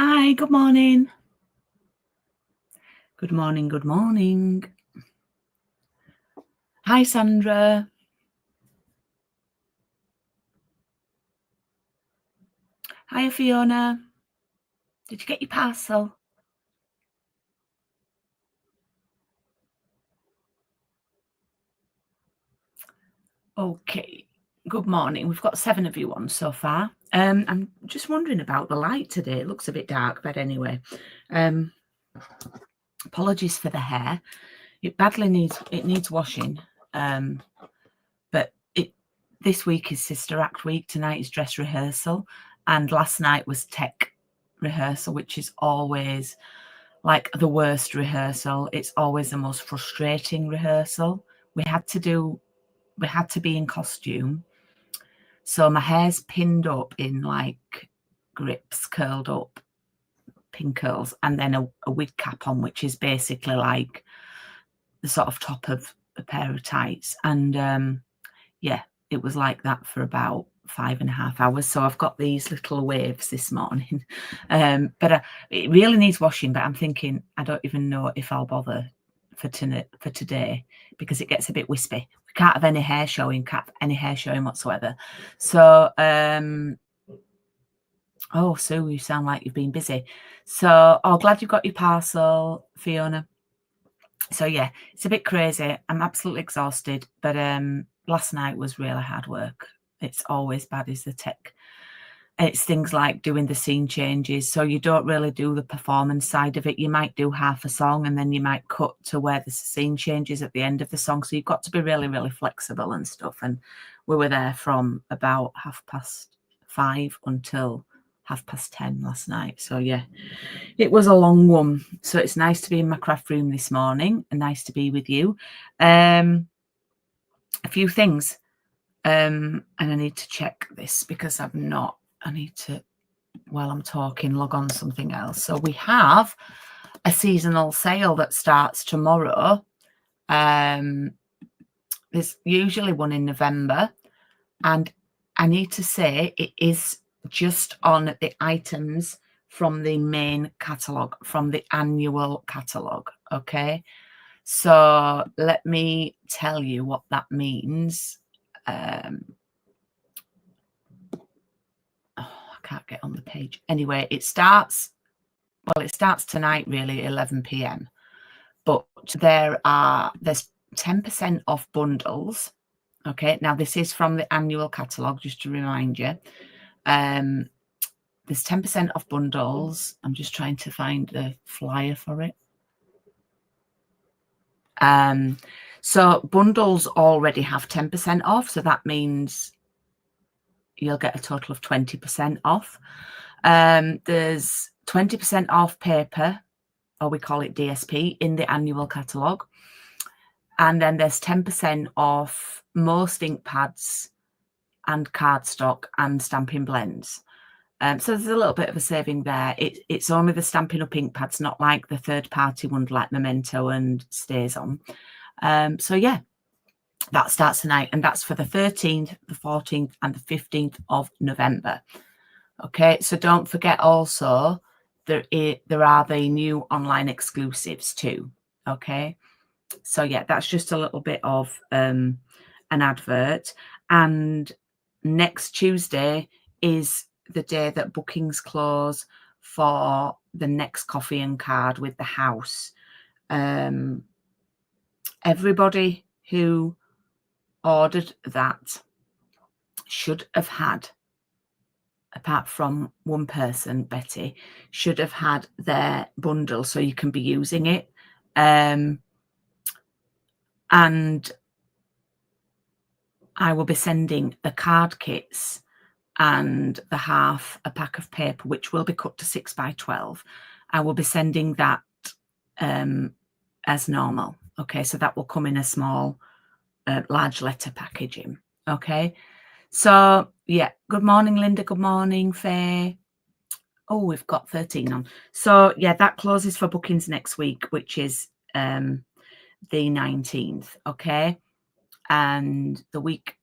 Hi, good morning. Good morning, good morning. Hi, Sandra. Hi, Fiona. Did you get your parcel? Okay, good morning. We've got 7 of you on so far. I'm just wondering about the light today. It looks a bit dark, but anyway. Apologies for the hair. It badly needs washing. But this week is Sister Act week. Tonight is dress rehearsal, and last night was tech rehearsal, which is always like the worst rehearsal. It's always the most frustrating rehearsal. We had to be in costume, so my hair's pinned up in like grips, curled up, pin curls, and then a wig cap on, which is basically like the sort of top of a pair of tights. And yeah, it was like that for about 5.5 hours. So I've got these little waves this morning. But it really needs washing, but I'm thinking I don't even know if I'll bother for today, because it gets a bit wispy. We can't have any hair showing, whatsoever. So oh, Sue, you sound like you've been busy. So glad you got your parcel, Fiona. So yeah, it's a bit crazy. I'm absolutely exhausted, but last night was really hard work. It's always bad, is the tech. It's things like doing the scene changes. So you don't really do the performance side of it. You might do half a song and then you might cut to where the scene changes at the end of the song. So you've got to be really, really flexible and stuff. And we were there from about 5:30 until 10:30 last night. So yeah, it was a long one. So it's nice to be in my craft room this morning and nice to be with you. A few things. And I need to check this because I need to, while I'm talking, log on something else. So we have a seasonal sale that starts tomorrow. There's usually one in November, and I need to say it is just on the items from the main catalogue, from the annual catalogue. Okay, so let me tell you what that means. I can't get on the page. Anyway, it starts tonight, really, 11 p.m. But there's 10% off bundles. Okay, now this is from the annual catalogue, just to remind you. There's 10% off bundles. I'm just trying to find the flyer for it. So bundles already have 10% off, so that means you'll get a total of 20% off. There's 20% off paper, or we call it DSP, in the annual catalogue. And then there's 10% off most ink pads and cardstock and Stampin' Blends. So there's a little bit of a saving there. It's only the Stampin' Up ink pads, not like the third-party ones like Memento and Stays On. So yeah, that starts tonight, and that's for the 13th, the 14th, and the 15th of November. Okay, so don't forget also there are the new online exclusives too. Okay, so yeah, that's just a little bit of an advert. And next Tuesday is the day that bookings close for the next coffee and card with the house. Everybody who ordered that should have had, apart from one person, Betty, should have had their bundle so you can be using it. And I will be sending the card kits and the half a pack of paper, which will be cut to 6x12. I will be sending that as normal. Okay, so that will come in a small, large letter packaging. Okay, so yeah, good morning, Linda. Good morning, Faye. Oh, we've got 13 on. So yeah, that closes for bookings next week, which is the 19th. Okay, and the week,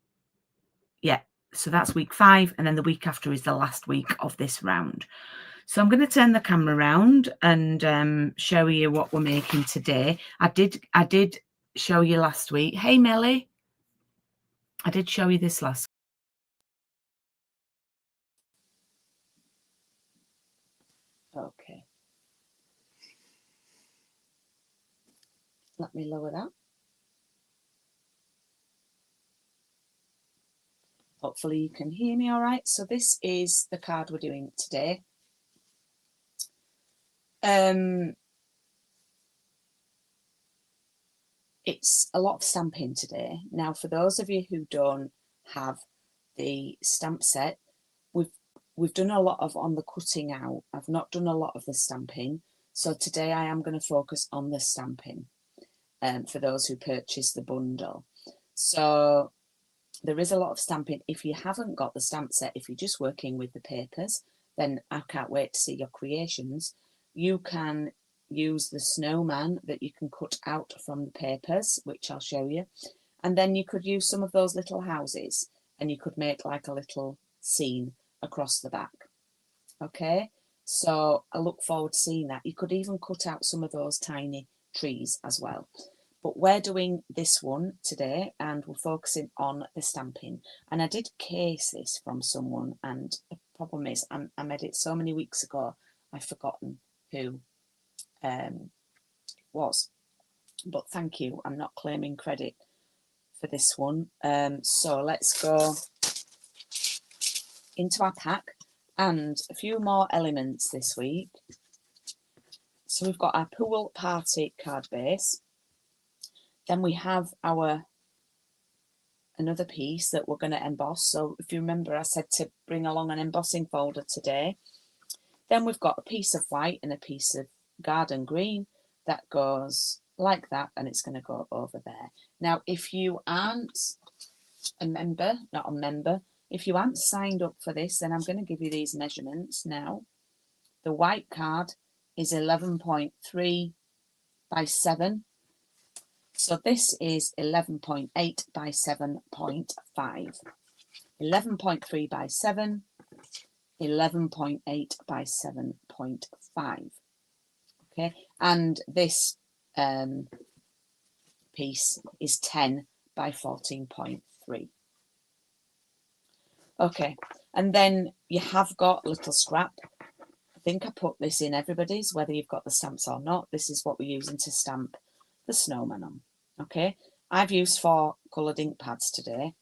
yeah, so that's week 5, and then the week after is the last week of this round. So I'm going to turn the camera around and show you what we're making today. I did show you last week. Hey, Melly. I did show you this last week. Okay. Let me lower that. Hopefully you can hear me all right. So this is the card we're doing today. It's a lot of stamping today. Now, for those of you who don't have the stamp set, we've done a lot of on the cutting out. I've not done a lot of the stamping. So today I am going to focus on the stamping for those who purchase the bundle. So there is a lot of stamping. If you haven't got the stamp set, if you're just working with the papers, then I can't wait to see your creations. You can use the snowman that you can cut out from the papers, which I'll show you. And then you could use some of those little houses and you could make like a little scene across the back. Okay, so I look forward to seeing that. You could even cut out some of those tiny trees as well. But we're doing this one today and we're focusing on the stamping. And I did case this from someone, and the problem is I made it so many weeks ago, I've forgotten who it was. But thank you, I'm not claiming credit for this one. So let's go into our pack and a few more elements this week. So we've got our pool party card base. Then we have our another piece that we're going to emboss. So if you remember, I said to bring along an embossing folder today. Then we've got a piece of white and a piece of garden green that goes like that, and it's going to go over there. Now, if you aren't a member, if you aren't signed up for this, then I'm going to give you these measurements now. The white card is 11.3 by 7. So this is 11.8 by 7.5. 11.3 by 7, 11.8 by 7.5. Okay, and this piece is 10 by 14.3. Okay, and then you have got a little scrap. I think I put this in everybody's, whether you've got the stamps or not. This is what we're using to stamp the snowman on. Okay, I've used 4 coloured ink pads today.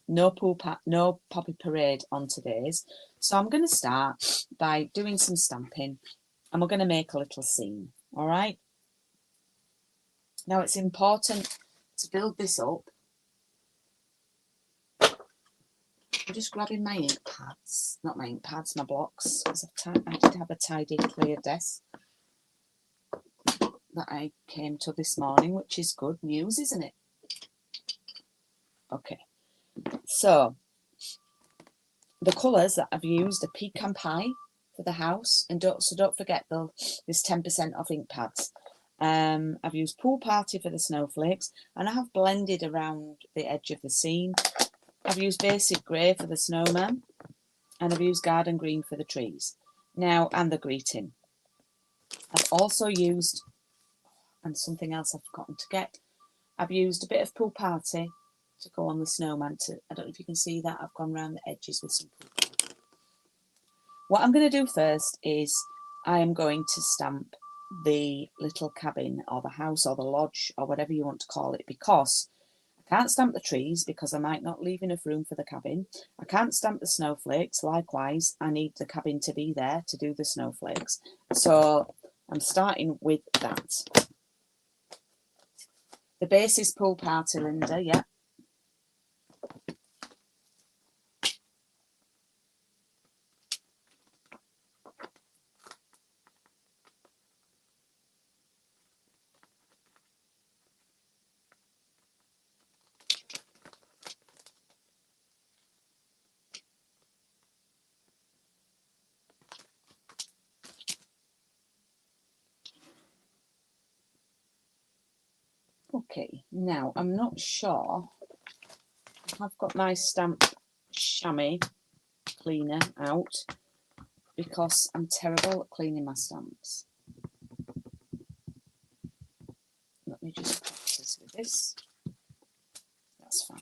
No Poppy Parade on today's. So I'm going to start by doing some stamping and we're going to make a little scene. All right. Now it's important to build this up. I'm just grabbing my ink pads, not my ink pads, my blocks, because I did have a tidy, clear desk that I came to this morning, which is good news, isn't it? Okay, so the colours that I've used are pecan pie for the house, and don't forget though, there's 10% off ink pads. I've used pool party for the snowflakes, and I have blended around the edge of the scene. I've used basic grey for the snowman, and I've used garden green for the trees. Now, and the greeting. I've also used, and something else I've forgotten to get, I've used a bit of pool party to go on the snowman. I don't know if you can see that, I've gone around the edges with some pool party. What I'm going to do first is I am going to stamp the little cabin or the house or the lodge or whatever you want to call it, because I can't stamp the trees because I might not leave enough room for the cabin. I can't stamp the snowflakes. Likewise, I need the cabin to be there to do the snowflakes. So I'm starting with that. The base is pool party, Linda, yeah. Okay, now I'm not sure. I've got my stamp chamois cleaner out. because I'm terrible at cleaning my stamps. Let me just practice with this. That's fine.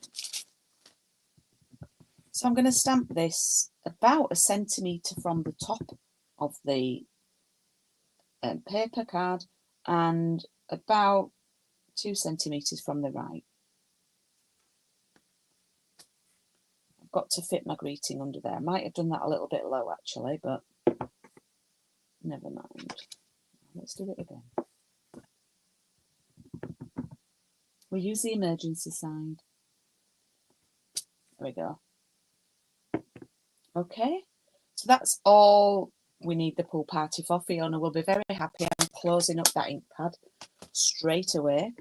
So I'm going to stamp this about 1 centimetre from the top of the paper card and about 2 centimetres from the right. I've got to fit my greeting under there. I might have done that a little bit low actually, but never mind. Let's do it again. We'll use the emergency side. There we go. Okay, so that's all we need the pool party for. Fiona will be very happy. I'm closing up that ink pad straight away.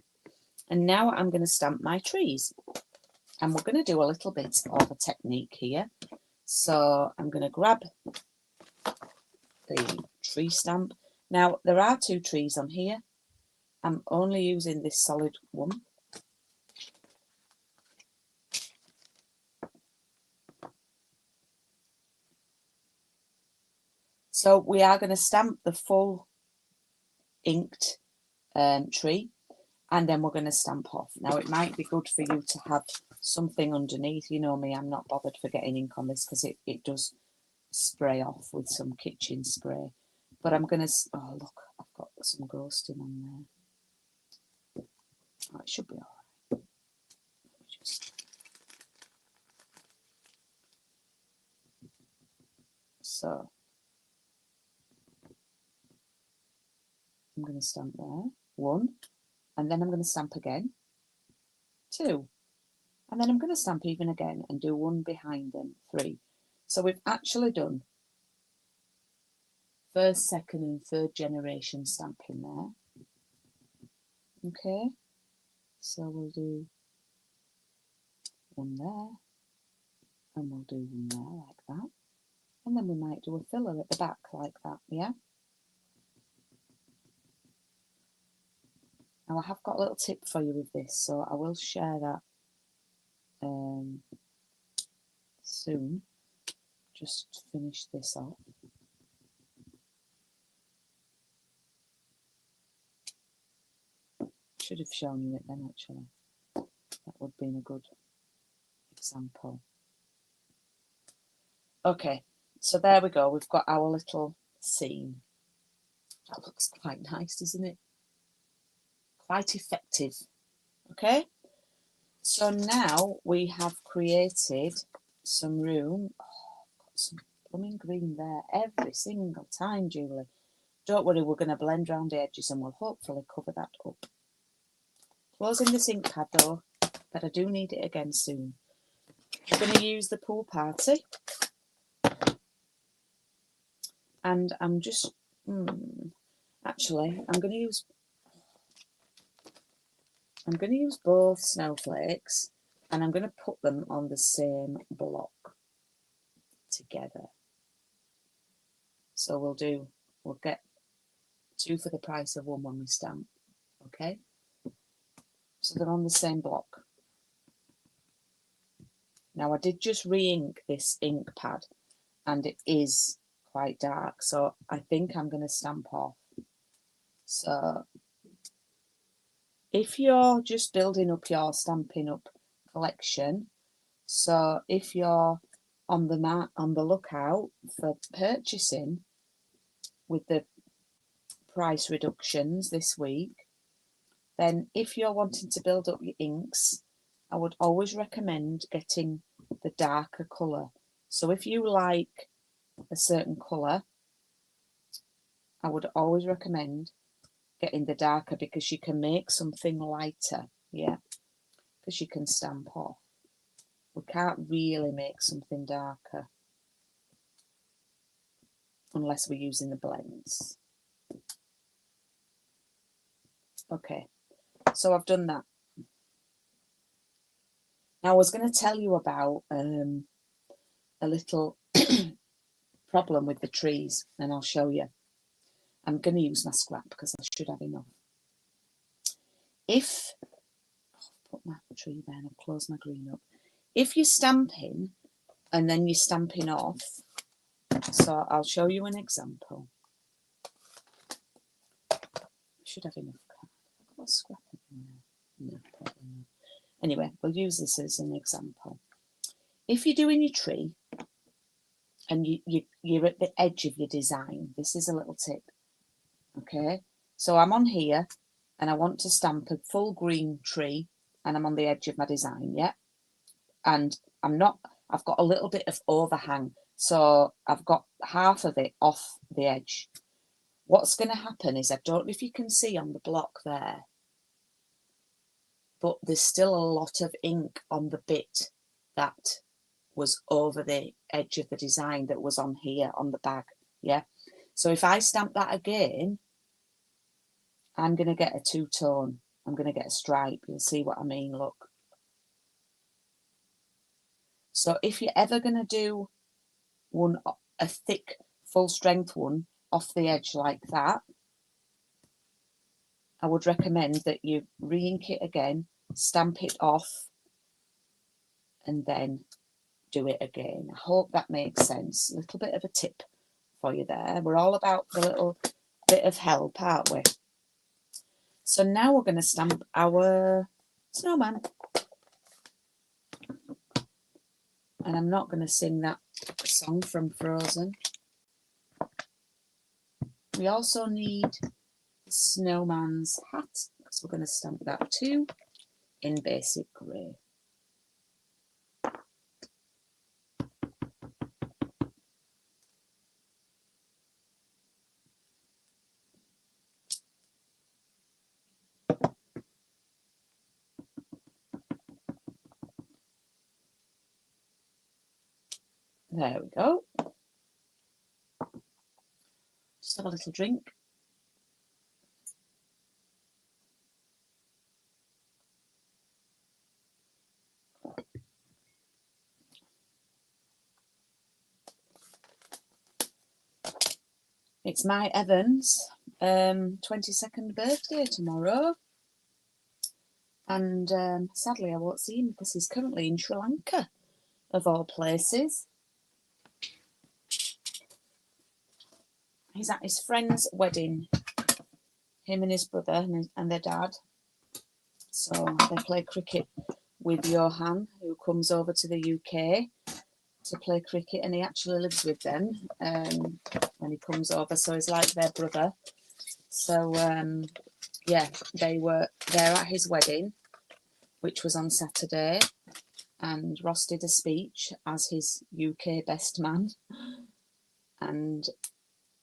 And now I'm going to stamp my trees. And we're going to do a little bit of a technique here. So I'm going to grab the tree stamp. Now, there are 2 trees on here. I'm only using this solid one. So we are going to stamp the full inked tree, and then we're going to stamp off. Now, it might be good for you to have something underneath. You know me, I'm not bothered for getting ink on this because it does spray off with some kitchen spray. But I'm going to, oh look, I've got some ghosting on there. Oh, it should be all right. So I'm going to stamp there, 1, and then I'm going to stamp again, 2, and then I'm going to stamp even again and do 1 behind them, 3. So we've actually done 1st, 2nd and 3rd generation stamping there. Okay, so we'll do 1 there, and we'll do 1 there like that, and then we might do a filler at the back like that, yeah? Now I have got a little tip for you with this, so I will share that soon. Just finish this off. Should have shown you it then actually. That would have been a good example. Okay, so there we go. We've got our little scene. That looks quite nice, doesn't it? Quite effective. Okay, so now we have created some room. Oh, I've got some blooming green there every single time, Julie. Don't worry, we're going to blend around the edges and we'll hopefully cover that up. Closing this ink pad though, but I do need it again soon. I'm going to use the pool party. And I'm just, actually, I'm going to use both snowflakes and I'm going to put them on the same block together. So we'll get 2 for the price of 1 when we stamp, okay? So they're on the same block. Now I did just re-ink this ink pad and it is quite dark, so I think I'm going to stamp off. So if you're just building up your Stampin' Up collection, so if you're on the lookout for purchasing with the price reductions this week, then if you're wanting to build up your inks, I would always recommend getting the darker colour. So if you like a certain colour, I would always recommend getting the darker because you can make something lighter, yeah, because you can stamp off. We can't really make something darker unless we're using the blends. Okay, so I've done that. Now I was going to tell you about a little problem with the trees, and I'll show you. I'm going to use my scrap because I should have enough. If I'll put my tree there and I'll close my green up. If you're stamping and then you're stamping off, So I'll show you an example. I should have enough card. What's scrap in there? No, anyway, we'll use this as an example. If you're doing your tree and you're at the edge of your design, this is a little tip. Okay, so I'm on here and I want to stamp a full green tree and I'm on the edge of my design, yeah? And I've got a little bit of overhang, so I've got half of it off the edge. What's going to happen is, I don't know if you can see on the block there, but there's still a lot of ink on the bit that was over the edge of the design that was on here on the bag, yeah? So if I stamp that again, I'm going to get a two-tone. I'm going to get a stripe. You'll see what I mean, look. So if you're ever going to do a thick, full-strength one off the edge like that, I would recommend that you re-ink it again, stamp it off, and then do it again. I hope that makes sense. A little bit of a tip for you there. We're all about the little bit of help, aren't we? So now we're going to stamp our snowman. And I'm not going to sing that song from Frozen. We also need the snowman's hat, because we're going to stamp that too in basic grey. There we go. Just have a little drink. It's my Evan's 22nd birthday tomorrow. And sadly I won't see him because he's currently in Sri Lanka, of all places. He's at his friend's wedding, him and his brother and their dad. So they play cricket with Johan, who comes over to the UK to play cricket, and he actually lives with them when he comes over, so he's like their brother. So yeah, they were there at his wedding, which was on Saturday, and Ross did a speech as his UK best man. And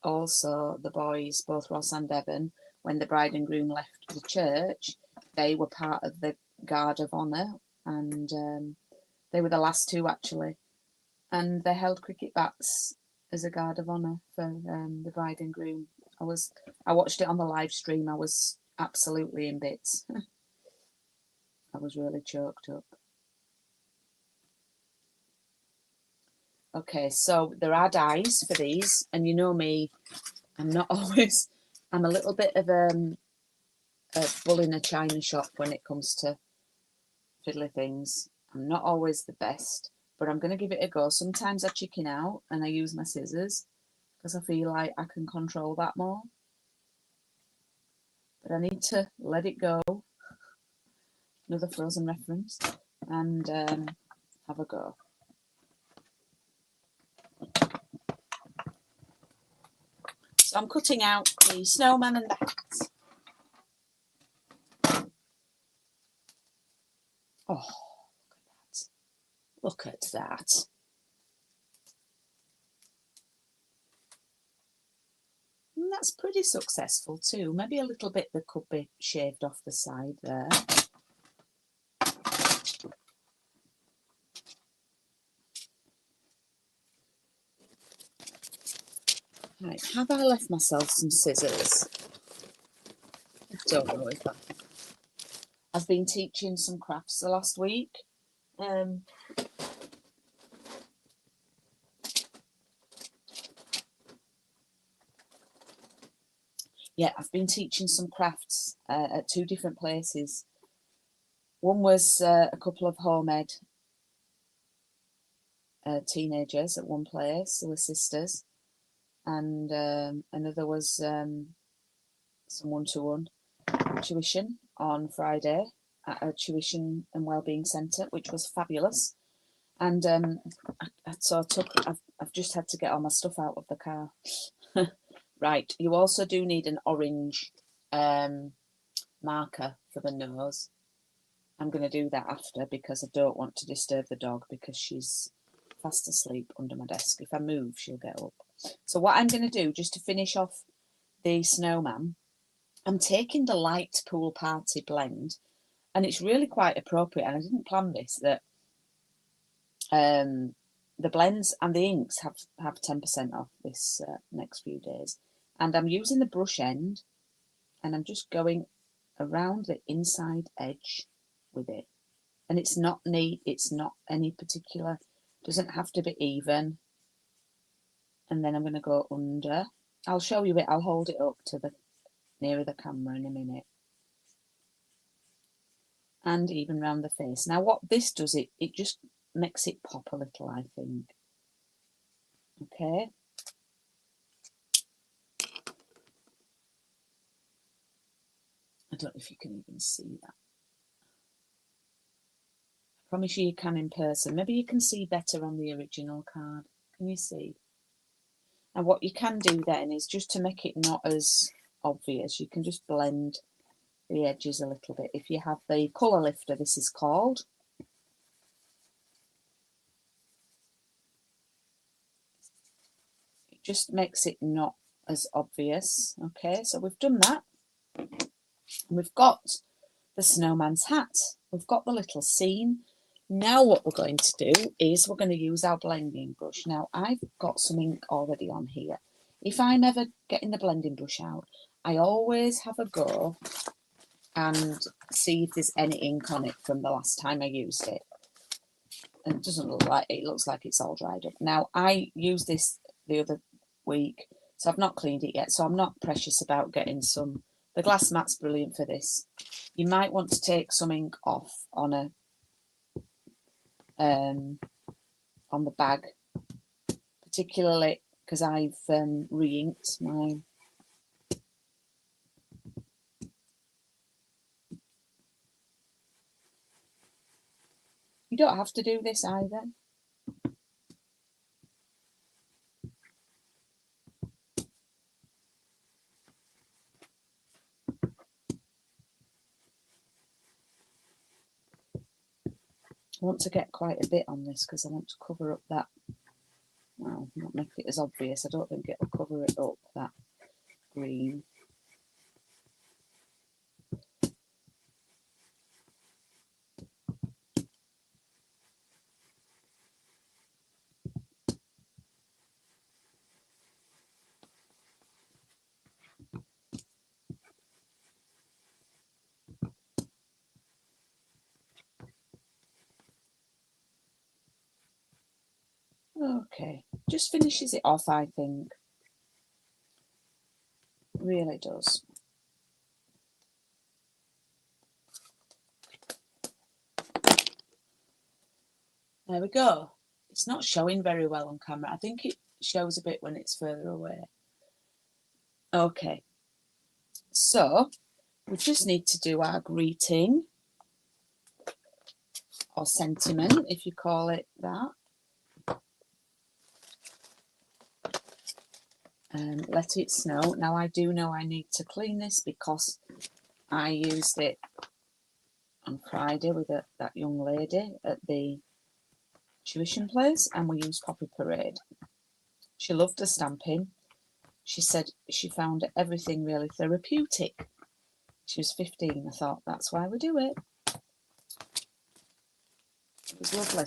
also the boys, both Ross and Evan, when the bride and groom left the church, they were part of the Guard of Honour, and they were the last two actually, and they held cricket bats as a Guard of Honour for the bride and groom. I watched it on the live stream. I was absolutely in bits. I was really choked up. Okay, so there are dies for these, and you know me, I'm a little bit of a bull in a china shop when it comes to fiddly things. I'm not always the best, but I'm going to give it a go. Sometimes I chicken out and I use my scissors because I feel like I can control that more. But I need to let it go. Another Frozen reference. And have a go. So I'm cutting out the snowman and the hat. Oh, look at that. And that's pretty successful too. Maybe a little bit that could be shaved off the side there. Right, have I left myself some scissors? I don't know if I've been teaching some crafts the last week. Yeah, I've been teaching some crafts at two different places. One was a couple of homemade teenagers at one place. They were sisters, and another was some one-to-one tuition on Friday at a tuition and wellbeing centre, which was fabulous. And I've just had to get all my stuff out of the car. Right, you also do need an orange marker for the nose. I'm going to do that after because I don't want to disturb the dog because she's fast asleep under my desk. If I move, she'll get up. So what I'm going to do, just to finish off the snowman, I'm taking the light pool party blend, and it's really quite appropriate, and I didn't plan this, that the blends and the inks have 10% off this next few days. And I'm using the brush end, and I'm just going around the inside edge with it. And it's not neat, it's not any particular, doesn't have to be even. And then I'm going to go under. I'll show you it, I'll hold it up to the nearer the camera in a minute. And even round the face. Now what this does, it just makes it pop a little, I think. Okay. I don't know if you can even see that. I promise you can in person. Maybe you can see better on the original card. Can you see? And what you can do then is, just to make it not as obvious, you can just blend the edges a little bit. If you have the colour lifter, this is called. It just makes it not as obvious. Okay, so we've done that. We've got the snowman's hat. We've got the little scene. Now what we're going to do is we're going to use our blending brush. Now I've got some ink already on here. If I'm ever getting the blending brush out, I always have a go and see if there's any ink on it from the last time I used it. And it doesn't look like it, looks like it's all dried up. Now I used this the other week, so I've not cleaned it yet, so I'm not precious about getting some. The glass mat's brilliant for this. You might want to take some ink off on a on the bag, particularly because I've re-inked mine. You don't have to do this either. I want to get quite a bit on this because I want to cover up that, well, not make it as obvious. I don't think it'll cover it up, that green. Okay, just finishes it off, I think. It really does. There we go. It's not showing very well on camera. I think it shows a bit when it's further away. Okay, so we just need to do our greeting or sentiment, if you call it that. And let it snow. Now I do know I need to clean this because I used it on Friday with that young lady at the tuition place, and we used Poppy Parade. She loved the stamping. She said she found everything really therapeutic. She was 15. I thought that's why we do it. It was lovely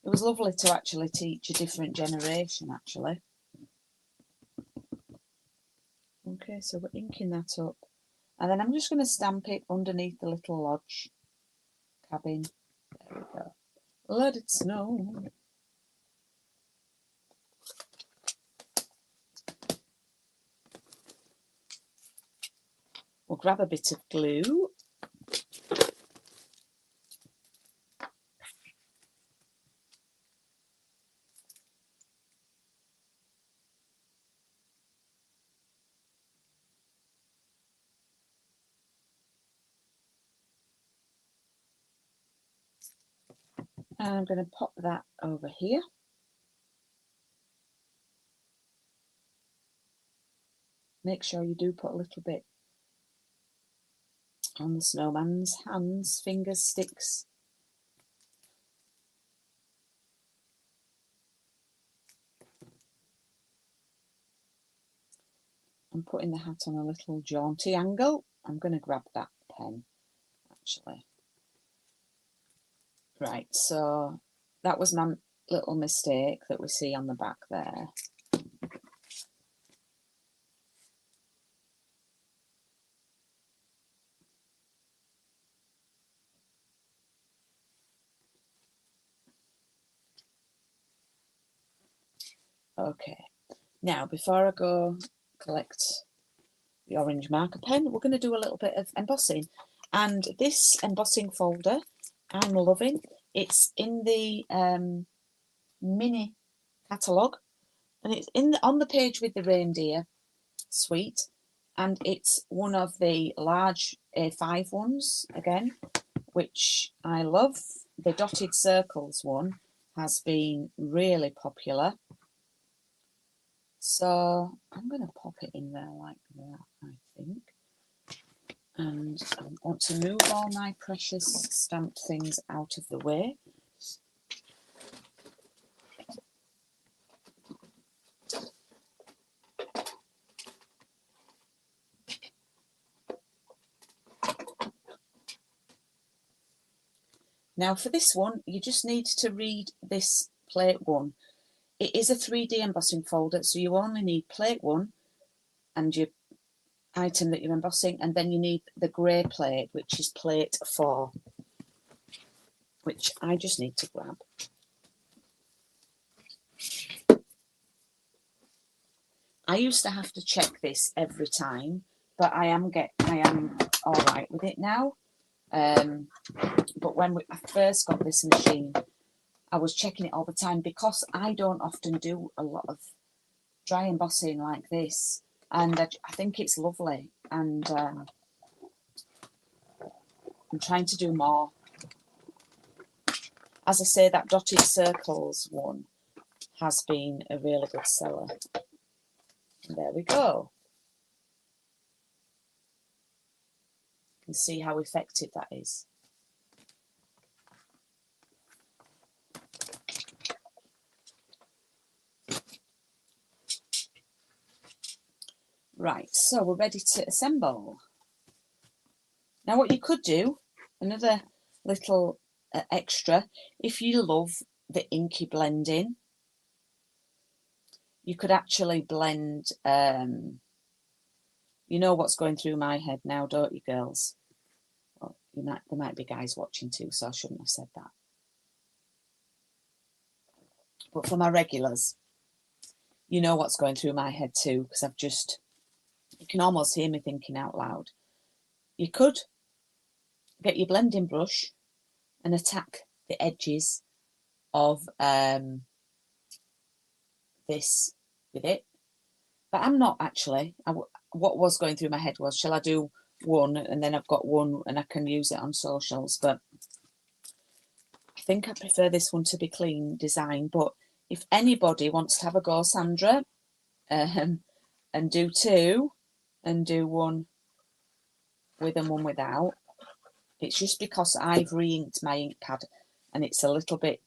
it was lovely to actually teach a different generation, actually. Okay, so we're inking that up. And then I'm just going to stamp it underneath the little lodge cabin. There we go. Let it snow. We'll grab a bit of glue. And I'm going to pop that over here. Make sure you do put a little bit on the snowman's hands, fingers, sticks. I'm putting the hat on a little jaunty angle. I'm going to grab that pen, actually. Right, so that was my little mistake that we see on the back there. Okay, now before I go collect the orange marker pen, we're going to do a little bit of embossing. And this embossing folder, I'm loving. It's in the mini catalogue, and it's on the page with the reindeer suite, and it's one of the large A5 ones again, which I love. The dotted circles one has been really popular, so I'm going to pop it in there like that, I think. And I want to move all my precious stamped things out of the way. Now for this one, you just need to read this plate 1. It is a 3D embossing folder, so you only need plate 1 and your item that you're embossing, and then you need the grey plate, which is plate 4, which I just need to grab. I used to have to check this every time, but I am all right with it now. But when I first got this machine, I was checking it all the time because I don't often do a lot of dry embossing like this, and I think it's lovely, and I'm trying to do more. As I say, that dotted circles one has been a really good seller. And there we go. You can see how effective that is. Right, so we're ready to assemble. Now what you could do, another little extra, if you love the inky blending, you could actually blend, you know what's going through my head now, don't you girls? Well, there might be guys watching too, so I shouldn't have said that. But for my regulars, you know what's going through my head too, because you can almost hear me thinking out loud. You could get your blending brush and attack the edges of this with it, but I'm not actually. What was going through my head was, shall I do one and then I've got one and I can use it on socials, but I think I prefer this one to be clean design. But if anybody wants to have a go, Sandra, and do 2 and do one with and one without, it's just because I've re-inked my ink pad and it's a little bit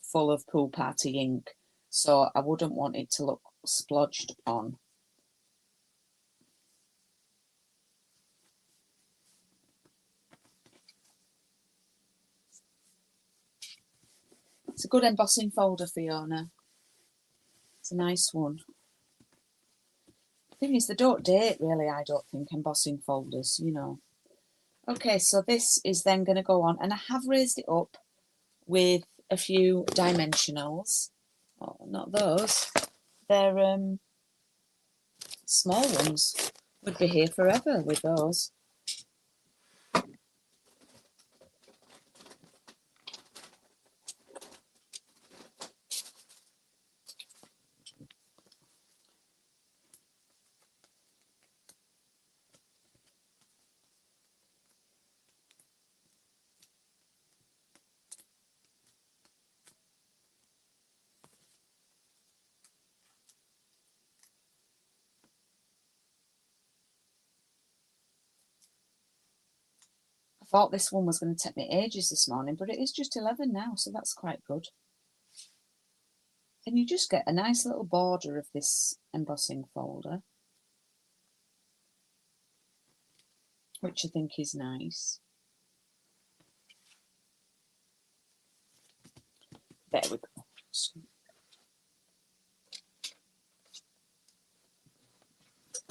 full of pool party ink, so I wouldn't want it to look splodged on. It's a good embossing folder, Fiona. It's a nice one. The thing is, they don't date really, I don't think, embossing folders, you know. Okay, so this is then going to go on, and I have raised it up with a few dimensionals. Oh, not those. They're small ones. Would be here forever with those. thought this one was going to take me ages this morning, but it is just 11 now, so that's quite good. And you just get a nice little border of this embossing folder, which I think is nice. There we go.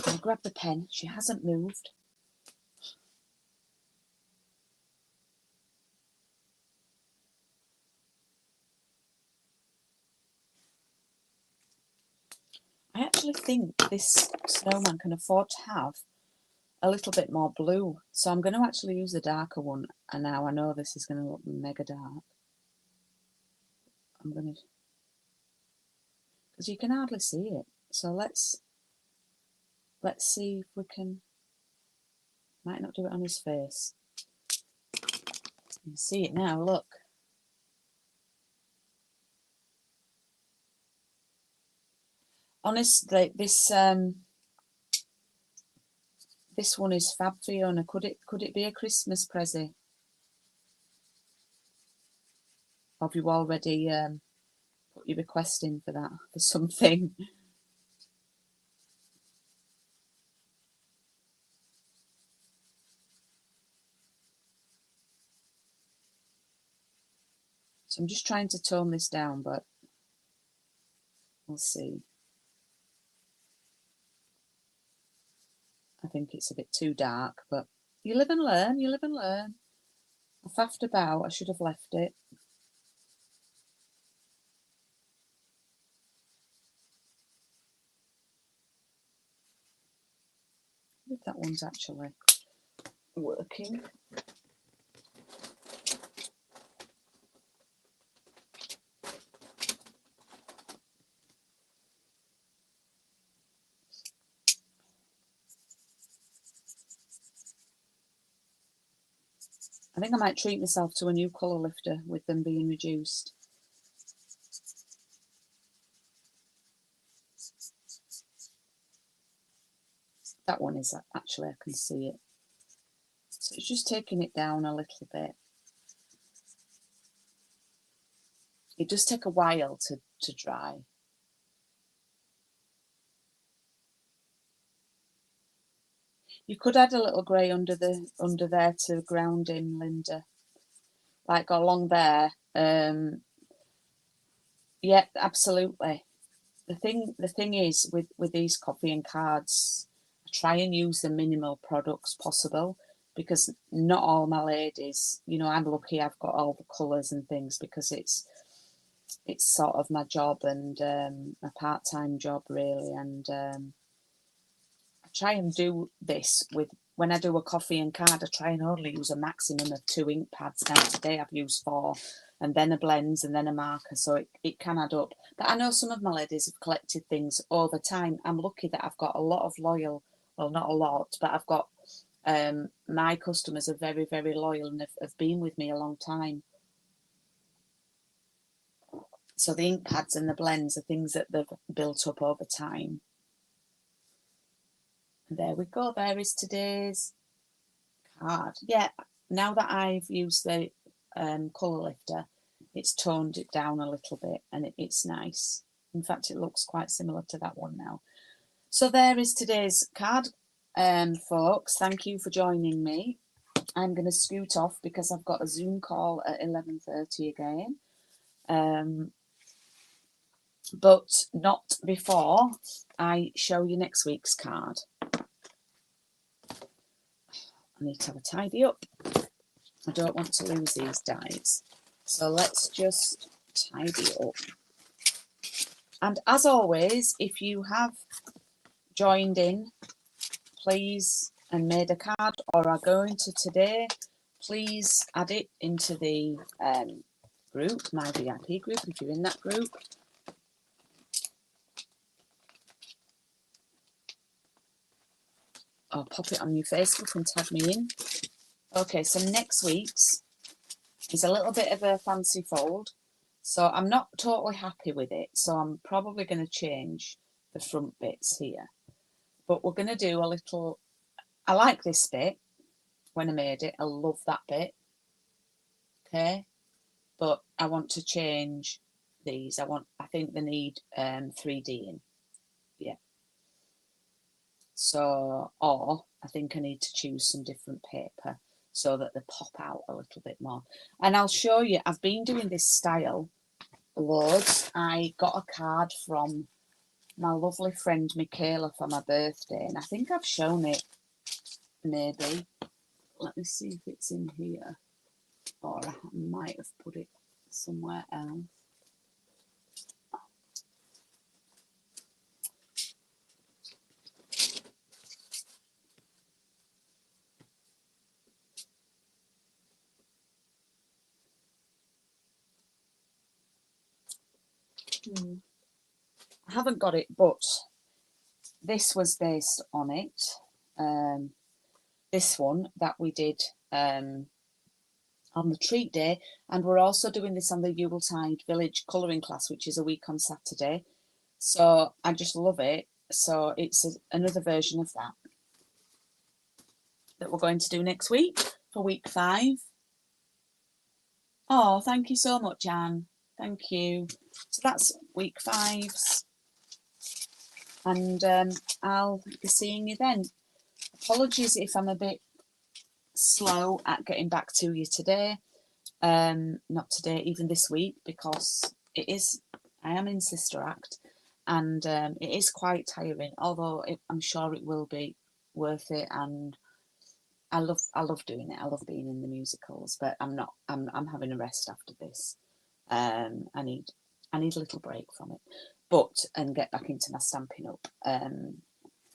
I'll grab the pen. She hasn't moved. I actually think this snowman can afford to have a little bit more blue. So I'm going to actually use the darker one. And now I know this is going to look mega dark. I'm going to... because you can hardly see it. So let's see if we can... might not do it on his face. You can see it now, look. Honestly, this one is fab, Fiona. Could it be a Christmas present? Or have you already put your request in for that, for something? So I'm just trying to tone this down, but we'll see. I think it's a bit too dark, but you live and learn, you live and learn. I faffed about, I should have left it. I think that one's actually working. I think I might treat myself to a new colour lifter with them being reduced. That one is actually, I can see it. So it's just taking it down a little bit. It does take a while to dry. You could add a little grey under there to ground him, Linda. Like along there. Yeah, absolutely. The thing is with these coffee and cards, I try and use the minimal products possible, because not all my ladies, you know, I'm lucky I've got all the colours and things, because it's sort of my job and a part-time job really, and I try and do this with, when I do a coffee and card, I try and only use a maximum of 2 ink pads. Now today I've used 4, and then a blends and then a marker, so it can add up. But I know some of my ladies have collected things over time. I'm lucky that I've got a lot of loyal, well, not a lot, but I've got my customers are very, very loyal and have been with me a long time. So the ink pads and the blends are things that they've built up over time. And there we go. There is today's card. Yeah, now that I've used the colour lifter, it's toned it down a little bit, and it's nice. In fact, it looks quite similar to that one now. So there is today's card, folks. Thank you for joining me. I'm going to scoot off because I've got a Zoom call at 11:30 again. But not before I show you next week's card. I need to have a tidy up. I don't want to lose these dies. So let's just tidy up. And as always, if you have joined in, please, and made a card or are going to today, please add it into the group, my VIP group, if you're in that group. Or pop it on your Facebook and tag me in. Okay, so next week's is a little bit of a fancy fold. So I'm not totally happy with it. So I'm probably going to change the front bits here. But we're going to do a little, I like this bit. when I made it. I love that bit. Okay, but I want to change these. I think they need 3D in. Yeah. So, or I think I need to choose some different paper so that they pop out a little bit more. And I'll show you, I've been doing this style loads. I got a card from my lovely friend Michaela for my birthday, and I think I've shown it, maybe. Let me see if it's in here, or I might have put it somewhere else. I haven't got it, but this was based on it. This one that we did on the treat day, and we're also doing this on the Yuletide Village colouring class, which is a week on Saturday. So I just love it. So it's another version of that we're going to do next week for week 5. Oh, thank you so much, Anne. Thank you. So that's week 5's, and I'll be seeing you then. Apologies if I'm a bit slow at getting back to you today. Not today, even this week, because I am in Sister Act, and it is quite tiring, although I'm sure it will be worth it, and I love doing it. I love being in the musicals, but I'm having a rest after this. I need a little break from it, and get back into my Stampin' Up.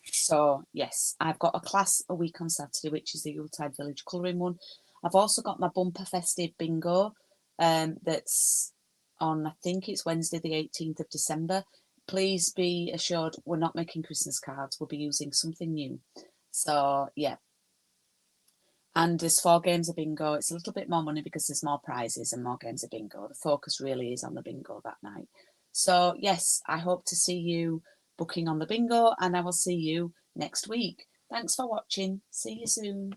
So yes, I've got a class a week on Saturday, which is the Yuletide Village colouring one. I've also got my Bumper Festive Bingo, that's on, I think it's Wednesday the 18th of December. Please be assured we're not making Christmas cards. We'll be using something new. So yeah. And there's 4 games of bingo. It's a little bit more money because there's more prizes and more games of bingo. The focus really is on the bingo that night. So yes, I hope to see you booking on the bingo, and I will see you next week. Thanks for watching. See you soon.